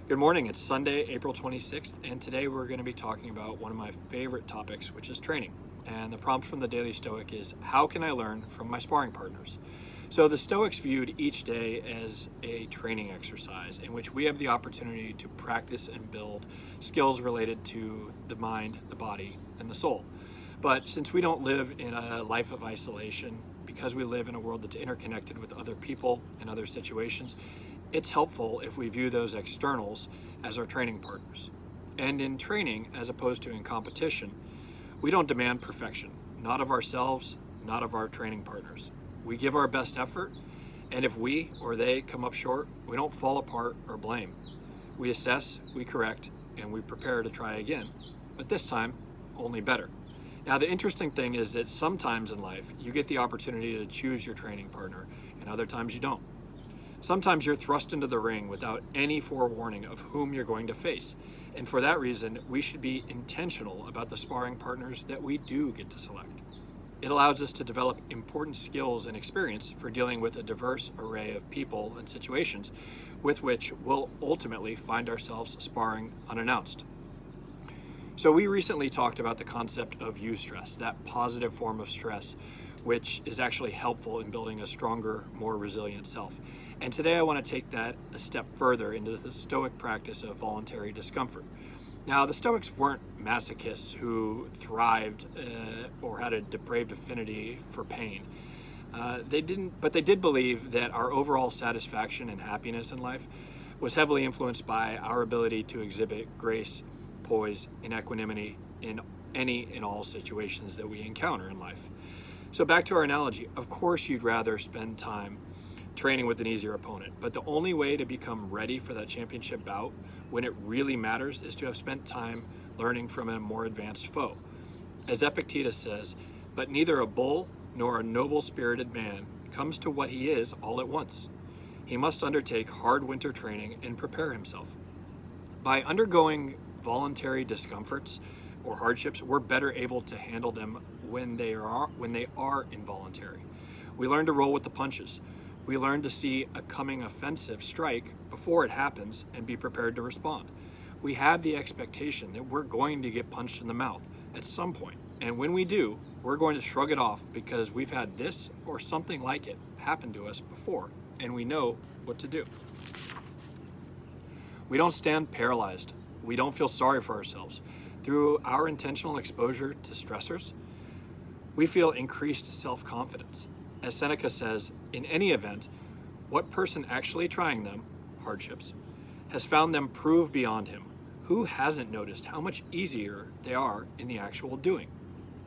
Good morning, it's Sunday, April 26th, and today we're going to be talking about one of my favorite topics, which is training. And the prompt from the Daily Stoic is, how can I learn from my sparring partners? So the Stoics viewed each day as a training exercise in which we have the opportunity to practice and build skills related to the mind, the body, and the soul. But since we don't live in a life of isolation, because we live in a world that's interconnected with other people and other situations, it's helpful if we view those externals as our training partners. And in training, as opposed to in competition, we don't demand perfection, not of ourselves, not of our training partners. We give our best effort, and if we or they come up short, we don't fall apart or blame. We assess, we correct, and we prepare to try again, but this time, only better. Now, the interesting thing is that sometimes in life, you get the opportunity to choose your training partner, and other times you don't. Sometimes you're thrust into the ring without any forewarning of whom you're going to face. And for that reason, we should be intentional about the sparring partners that we do get to select. It allows us to develop important skills and experience for dealing with a diverse array of people and situations with which we'll ultimately find ourselves sparring unannounced. So we recently talked about the concept of eustress, that positive form of stress, which is actually helpful in building a stronger, more resilient self. And today I want to take that a step further into the Stoic practice of voluntary discomfort. Now, the Stoics weren't masochists who thrived or had a depraved affinity for pain. They did believe that our overall satisfaction and happiness in life was heavily influenced by our ability to exhibit grace, poise, and equanimity in any and all situations that we encounter in life. So back to our analogy, of course you'd rather spend time training with an easier opponent, but the only way to become ready for that championship bout when it really matters is to have spent time learning from a more advanced foe. As Epictetus says, but neither a bull nor a noble-spirited man comes to what he is all at once. He must undertake hard winter training and prepare himself. By undergoing voluntary discomforts or hardships, we're better able to handle them when they are involuntary. We learn to roll with the punches. We learn to see a coming offensive strike before it happens and be prepared to respond. We have the expectation that we're going to get punched in the mouth at some point, and when we do, we're going to shrug it off because we've had this or something like it happen to us before, and we know what to do. We don't stand paralyzed. We don't feel sorry for ourselves. Through our intentional exposure to stressors, we feel increased self-confidence. As Seneca says, in any event, what person actually trying them, hardships, has found them prove beyond him? Who hasn't noticed how much easier they are in the actual doing?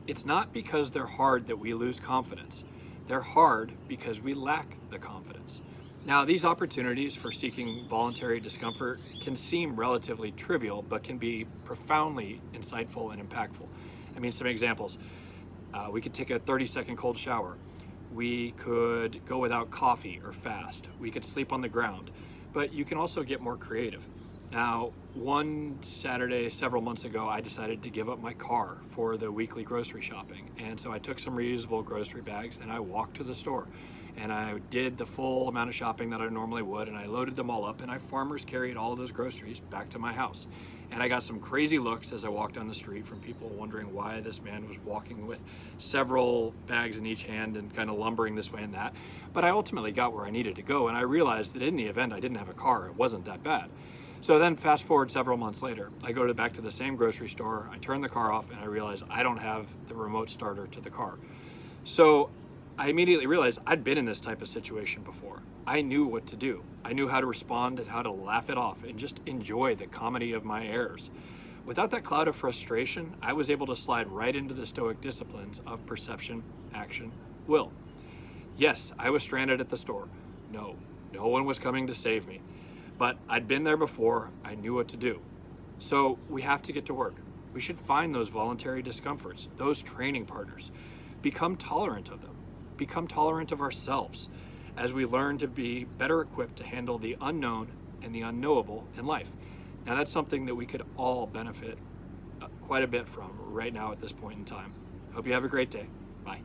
It's not because they're hard that we lose confidence. They're hard because we lack the confidence. Now, these opportunities for seeking voluntary discomfort can seem relatively trivial, but can be profoundly insightful and impactful. I mean, some examples. We could take a 30-second cold shower. We could go without coffee or fast. We could sleep on the ground, but you can also get more creative. Now, one Saturday several months ago, I decided to give up my car for the weekly grocery shopping. And so I took some reusable grocery bags and I walked to the store. And I did the full amount of shopping that I normally would, and I loaded them all up, and I farmers carried all of those groceries back to my house. And I got some crazy looks as I walked down the street from people wondering why this man was walking with several bags in each hand and kind of lumbering this way and that. But I ultimately got where I needed to go, and I realized that in the event I didn't have a car. It wasn't that bad. So then fast forward several months later, I go back to the same grocery store, I turn the car off, and I realize I don't have the remote starter to the car. So I immediately realized I'd been in this type of situation before. I knew what to do. I knew how to respond and how to laugh it off and just enjoy the comedy of my errors. Without that cloud of frustration, I was able to slide right into the Stoic disciplines of perception, action, will. Yes, I was stranded at the store. No one was coming to save me. But I'd been there before. I knew what to do. So we have to get to work. We should find those voluntary discomforts, those training partners. Become tolerant of them. Become tolerant of ourselves as we learn to be better equipped to handle the unknown and the unknowable in life. Now, that's something that we could all benefit quite a bit from right now at this point in time. Hope you have a great day. Bye.